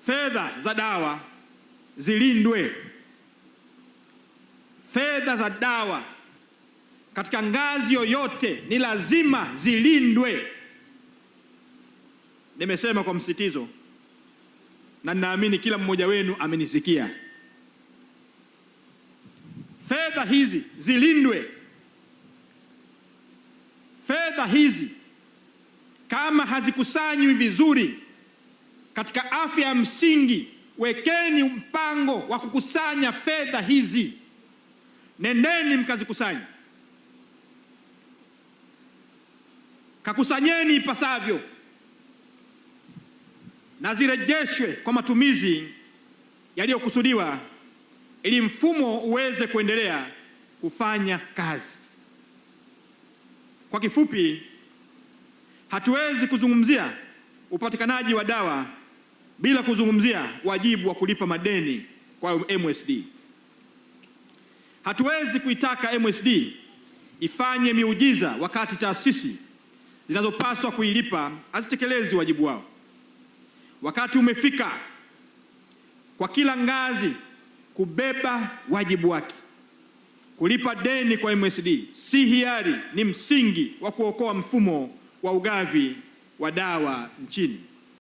fedha za dawa zilindwe. Fedha za dawa katika ngazi yoyote ni lazima zilindwe. Nimesema kwa msitizo na ninaamini kila mmoja wenu amenisikia. Fedha hizi zilindwe. Fedha hizi kama hazikusanywi vizuri katika afya ya msingi, wekeni mpango wa kukusanya fedha hizi. Nendeni mkazikusanye. Kakusanyeni ipasavyo na zirejeshwe kwa matumizi yaliyokusudiwa ili mfumo uweze kuendelea kufanya kazi. Kwa kifupi, hatuwezi kuzungumzia upatikanaji wa dawa bila kuzungumzia wajibu wa kulipa madeni kwa MSD. Hatuwezi kuitaka MSD ifanye miujiza wakati taasisi zinazopaswa kuilipa hazitekelezi wajibu wao. Wakati umefika kwa kila ngazi kubeba wajibu wake. Kulipa deni kwa MSD si hiari, ni msingi wa kuokoa mfumo wa ugavi wa dawa nchini.